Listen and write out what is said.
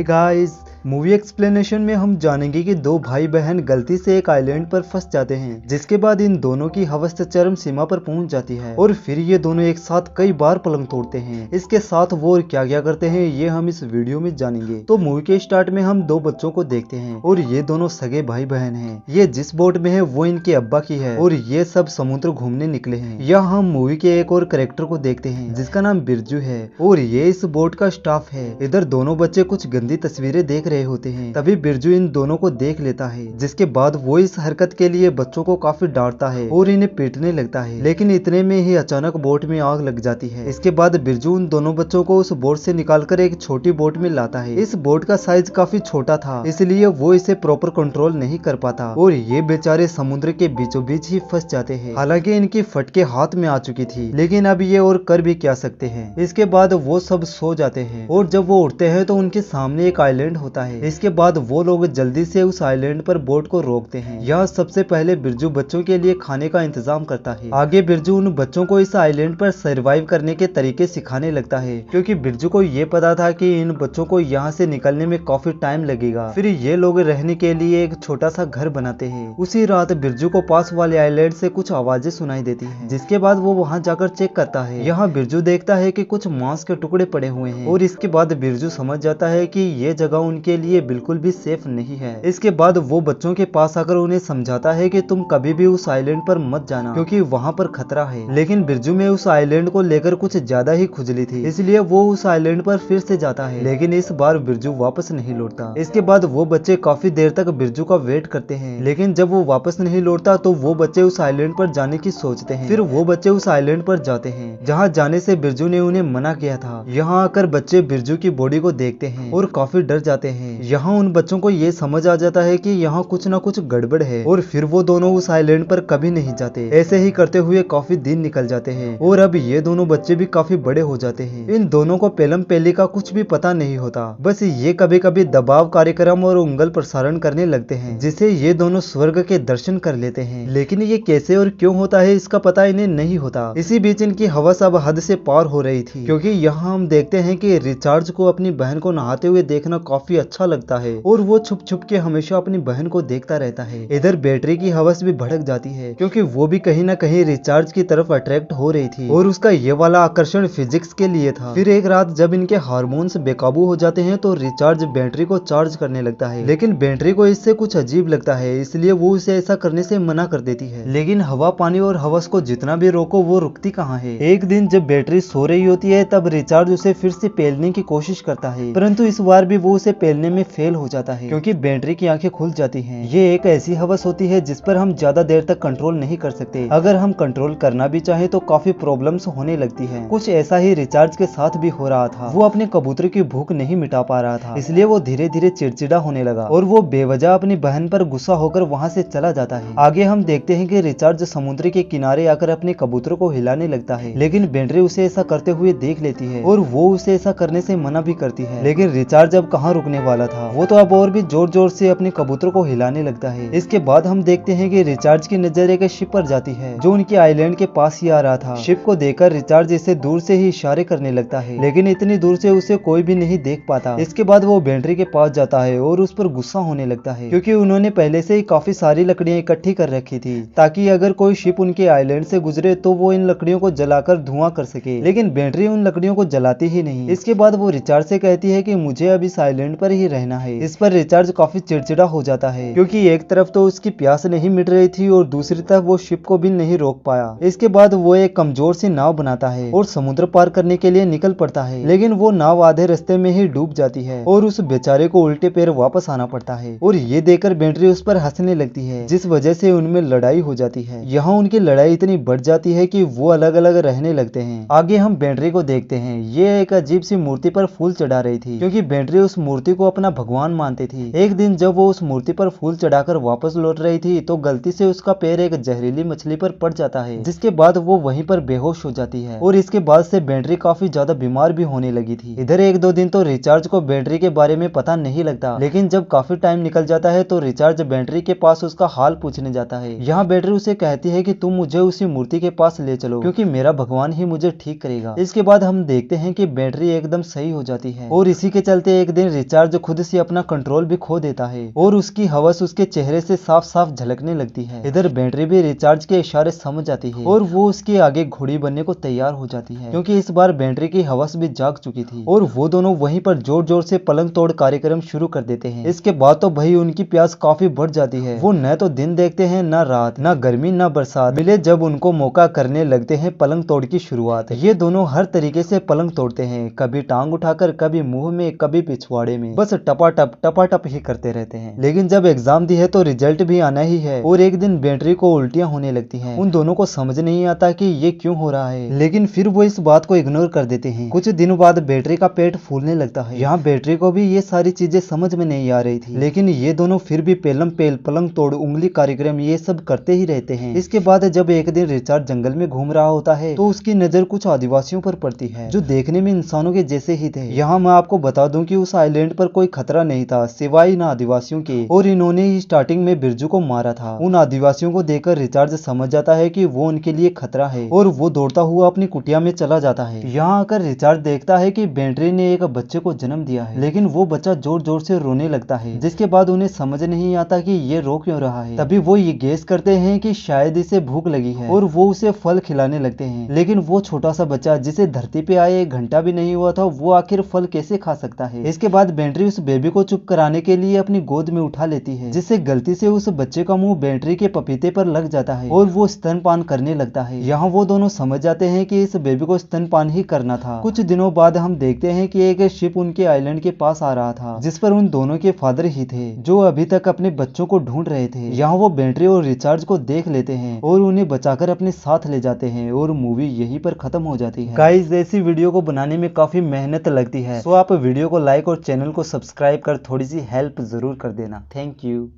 Guys, movie explanation में हम जानेंगे कि दो भाई बहन गलती से एक आइलैंड पर फंस जाते हैं, जिसके बाद इन दोनों की हवस चरम सीमा पर पहुंच जाती है और फिर ये दोनों एक साथ कई बार पलंग तोड़ते हैं। इसके साथ वो और क्या क्या करते हैं ये हम इस वीडियो में जानेंगे। तो मूवी के स्टार्ट में हम दो बच्चों को देखते हैं और ये दोनों सगे भाई बहन हैं। ये जिस बोट में है वो इनके अब्बा की है और ये सब समुद्र घूमने निकले हैं। यहाँ हम मूवी के एक और कैरेक्टर को देखते हैं जिसका नाम बिरजू है और ये इस बोट का स्टाफ है। इधर दोनों बच्चे कुछ गंदी तस्वीरें देख रहे होते हैं, तभी बिरजू इन दोनों को देख लेता है, जिसके बाद वो इस हरकत के लिए बच्चों को काफी डांटता है और इन्हें पीटने लगता है। लेकिन इतने में ही अचानक बोट में आग लग जाती है। इसके बाद बिरजू उन दोनों बच्चों को उस बोट से निकालकर एक छोटी बोट में लाता है। इस बोट का साइज काफी छोटा था, इसलिए वो इसे प्रॉपर कंट्रोल नहीं कर पाता और ये बेचारे समुद्र के बीचों बीच ही फंस जाते हैं। हालांकि इनकी फटके हाथ में आ चुकी थी, लेकिन अब ये और कर भी क्या सकते हैं। इसके बाद वो सब सो जाते हैं और जब वो उठते हैं तो उनके सामने एक आइलैंड होता है। इसके बाद वो लोग जल्दी से उस आइलैंड पर बोट को रोकते हैं। यहाँ सबसे पहले बिरजू बच्चों के लिए खाने का इंतजाम करता है। आगे बिरजू उन बच्चों को इस आइलैंड पर सर्वाइव करने के तरीके सिखाने लगता है, क्योंकि बिरजू को ये पता था कि इन बच्चों को यहाँ से निकलने में काफी टाइम लगेगा। फिर ये लोग रहने के लिए एक छोटा सा घर बनाते हैं। उसी रात बिरजू को पास वाले आइलैंड से कुछ आवाजें सुनाई देती है, जिसके बाद वो वहाँ जाकर चेक करता है। यहाँ बिरजू देखता है कि कुछ मांस के टुकड़े पड़े हुए हैं और इसके बाद बिरजू समझ जाता है कि ये जगह उनके लिए बिल्कुल भी सेफ नहीं है। इसके बाद वो बच्चों के पास आकर उन्हें समझाता है कि तुम कभी भी उस आइलैंड पर मत जाना, क्योंकि वहाँ पर खतरा है। लेकिन बिरजू में उस आइलैंड को लेकर कुछ ज्यादा ही खुजली थी, इसलिए वो उस आइलैंड पर फिर से जाता है। लेकिन इस बार बिरजू वापस नहीं लौटता। इसके बाद वो बच्चे काफी देर तक बिरजू का वेट करते हैं, लेकिन जब वो वापस नहीं लौटता तो वो बच्चे उस आइलैंड पर जाने की सोचते हैं। फिर वो बच्चे उस आइलैंड पर जाते हैं जहाँ जाने से बिरजू ने उन्हें मना किया था। यहाँ आकर बच्चे बिरजू की बॉडी को देखते हैं और काफी डर जाते हैं। यहाँ उन बच्चों को ये समझ आ जाता है कि यहाँ कुछ ना कुछ गड़बड़ है और फिर वो दोनों उस आइलैंड पर कभी नहीं जाते। ऐसे ही करते हुए काफी दिन निकल जाते हैं और अब ये दोनों बच्चे भी काफी बड़े हो जाते हैं। इन दोनों को पेलम पेली का कुछ भी पता नहीं होता, बस ये कभी कभी दबाव कार्यक्रम और उंगल प्रसारण करने लगते हैं, जिससे ये दोनों स्वर्ग के दर्शन कर लेते हैं। लेकिन ये कैसे और क्यों होता है इसका पता इन्हें नहीं होता। इसी बीच इनकी हवस अब हद से पार हो रही थी, क्योंकि यहाँ हम देखते हैं कि रिचार्ज को अपनी बहन को नहाते हुए देखना काफी अच्छा लगता है और वो छुप छुप के हमेशा अपनी बहन को देखता रहता है। इधर बैटरी की हवस भी भड़क जाती है, क्योंकि वो भी कहीं ना कहीं रिचार्ज की तरफ अट्रैक्ट हो रही थी और उसका ये वाला आकर्षण फिजिक्स के लिए था। फिर एक रात जब इनके हार्मोन्स बेकाबू हो जाते हैं तो रिचार्ज बैटरी को चार्ज करने लगता है, लेकिन बैटरी को इससे कुछ अजीब लगता है, इसलिए वो उसे ऐसा करने से मना कर देती है। लेकिन हवा पानी और हवस को जितना भी रोको वो रुकती कहाँ है। एक दिन जब बैटरी सो रही होती है तब रिचार्ज उसे फिर से पेलने की कोशिश करता है, परंतु इस बार भी वो उसे पेलने में फेल हो जाता है, क्योंकि बैटरी की आंखें खुल जाती हैं। ये एक ऐसी हवस होती है जिस पर हम ज्यादा देर तक कंट्रोल नहीं कर सकते। अगर हम कंट्रोल करना भी चाहे तो काफी प्रॉब्लम्स होने लगती है। कुछ ऐसा ही रिचार्ज के साथ भी हो रहा था। वो अपने कबूतर की भूख नहीं मिटा पा रहा था, इसलिए वो धीरे धीरे चिड़चिड़ा होने लगा और वो बेवजह अपनी बहन पर गुस्सा होकर वहाँ से चला जाता है। आगे हम देखते हैं कि रिचार्ज समुद्र के किनारे आकर अपने कबूतर को हिलाने लगता है, लेकिन बैटरी उसे ऐसा करते हुए देख लेती है और वो उसे ऐसा करने से मना भी करती है। लेकिन रिचार्ज अब कहाँ रुकने वाला था, वो तो अब और भी जोर जोर से अपने कबूतर को हिलाने लगता है। इसके बाद हम देखते हैं कि रिचार्ज की नजर एक शिप पर जाती है जो उनके आइलैंड के पास ही आ रहा था। शिप को देखकर रिचार्ज इसे दूर से ही इशारे करने लगता है, लेकिन इतनी दूर से उसे कोई भी नहीं देख पाता। इसके बाद वो बैटरी के पास जाता है और उस पर गुस्सा होने लगता है, क्योंकि उन्होंने पहले से ही काफी सारी लकड़ियां इकट्ठी कर रखी थी ताकि अगर कोई शिप उनके आइलैंड से गुजरे तो वो इन लकड़ियों को जलाकर धुआं कर सके। लेकिन बैटरी उन लकड़ियों को जलाती ही नहीं। इसके बाद वो रिचार्ज से कहती है कि मुझे अब इस आइलैंड पर ही रहना है। इस पर रिचार्ज काफी चिड़चिड़ा हो जाता है, क्योंकि एक तरफ तो उसकी प्यास नहीं मिट रही थी और दूसरी तरफ वो शिप को भी नहीं रोक पाया। इसके बाद वो एक कमजोर सी नाव बनाता है और समुद्र पार करने के लिए निकल पड़ता है, लेकिन वो नाव आधे रास्ते में ही डूब जाती है और उस बेचारे को उल्टे पैर वापस आना पड़ता है। और ये देखकर बैटरी उस पर हंसने लगती है, जिस वजह से उनमें लड़ाई हो जाती है। यहाँ उनकी लड़ाई इतनी बढ़ जाती है कि वो अलग अलग रहने लगते हैं। आगे हम बैटरी को देखते हैं। ये एक अजीब सी मूर्ति पर फूल चढ़ा रही थी, क्योंकि बैटरी उस मूर्ति को अपना भगवान मानती थी। एक दिन जब वो उस मूर्ति पर फूल चढ़ाकर वापस लौट रही थी तो गलती से उसका पैर एक जहरीली मछली पर पड़ जाता है, जिसके बाद वो वहीं पर बेहोश हो जाती है और इसके बाद से बैटरी काफी ज्यादा बीमार भी होने लगी थी। इधर एक दो दिन तो रिचार्ज को बैटरी के बारे में पता नहीं लगता, लेकिन जब काफी टाइम निकल जाता है तो रिचार्ज बैटरी के पास उसका हाल पूछने जाता है। यहाँ बैटरी उसे कहती है कि तुम मुझे उसी मूर्ति के पास ले चलो, क्योंकि मेरा भगवान ही मुझे ठीक करेगा। इसके बाद हम देखते हैं कि बैटरी एकदम सही हो जाती है और इसी के चलते एक दिन रिचार्ज रिचार्ज खुद से अपना कंट्रोल भी खो देता है और उसकी हवस उसके चेहरे से साफ साफ झलकने लगती है। इधर बैटरी भी रिचार्ज के इशारे समझ जाती है और वो उसके आगे घोड़ी बनने को तैयार हो जाती है, क्योंकि इस बार बैटरी की हवस भी जाग चुकी थी और वो दोनों वहीं पर जोर जोर से पलंग तोड़ कार्यक्रम शुरू कर देते हैं। इसके बाद तो भाई उनकी प्यास काफी बढ़ जाती है। वो न तो दिन देखते हैं, न रात, न गर्मी, न बरसात मिले, जब उनको मौका करने लगते हैं पलंग तोड़ की शुरुआत। ये दोनों हर तरीके से पलंग तोड़ते हैं, कभी टांग उठाकर, कभी मुंह में, कभी पिछवाड़े में, बस टपाटप ही करते रहते हैं। लेकिन जब एग्जाम दी है तो रिजल्ट भी आना ही है और एक दिन बैटरी को उल्टियां होने लगती हैं। उन दोनों को समझ नहीं आता कि ये क्यों हो रहा है, लेकिन फिर वो इस बात को इग्नोर कर देते हैं। कुछ दिनों बाद बैटरी का पेट फूलने लगता है। यहाँ बैटरी को भी ये सारी चीजें समझ में नहीं आ रही थी, लेकिन ये दोनों फिर भी पेलम पेल, पलंग तोड़, उंगली कार्यक्रम ये सब करते ही रहते हैं। इसके बाद जब एक दिन रिचार्ड जंगल में घूम रहा होता है तो उसकी नजर कुछ आदिवासियों पर पड़ती है जो देखने में इंसानों के जैसे ही थे। यहाँ मैं आपको बता दूं कि उस आइलैंड पर कोई खतरा नहीं था सिवाय इन आदिवासियों के, और इन्होंने ही स्टार्टिंग में बिरजू को मारा था। उन आदिवासियों को देखकर रिचार्ड समझ जाता है कि वो उनके लिए खतरा है और वो दौड़ता हुआ अपनी कुटिया में चला जाता है। यहाँ आकर रिचार्ड देखता है कि बैटरी ने एक बच्चे को जन्म दिया है, लेकिन वो बच्चा जोर जोर से रोने लगता है, जिसके बाद उन्हें समझ नहीं आता कि ये रो क्यों रहा है। तभी वो ये गेस करते हैं कि शायद इसे भूख लगी है और वो उसे फल खिलाने लगते हैं। लेकिन वो छोटा सा बच्चा जिसे धरती पे आए 1 घंटा भी नहीं हुआ था, वो आखिर फल कैसे खा सकता है। इसके बाद बैटरी उस बेबी को चुप कराने के लिए अपनी गोद में उठा लेती है, जिससे गलती से उस बच्चे का मुंह बैटरी के पपीते पर लग जाता है और वो स्तनपान करने लगता है। यहाँ वो दोनों समझ जाते हैं कि इस बेबी को स्तनपान ही करना था। कुछ दिनों बाद हम देखते हैं कि एक शिप उनके आइलैंड के पास आ रहा था, जिस पर उन दोनों के फादर ही थे जो अभी तक अपने बच्चों को ढूंढ रहे थे। यहाँ वो बैटरी और रिचार्ज को देख लेते हैं और उन्हें बचाकर अपने साथ ले जाते हैं और मूवी यहीं पर खत्म हो जाती है। गाइस, ऐसी वीडियो को बनाने में काफी मेहनत लगती है, तो आप वीडियो को लाइक और चैनल को सब्सक्राइब कर थोड़ी सी हेल्प जरूर कर देना। Thank you.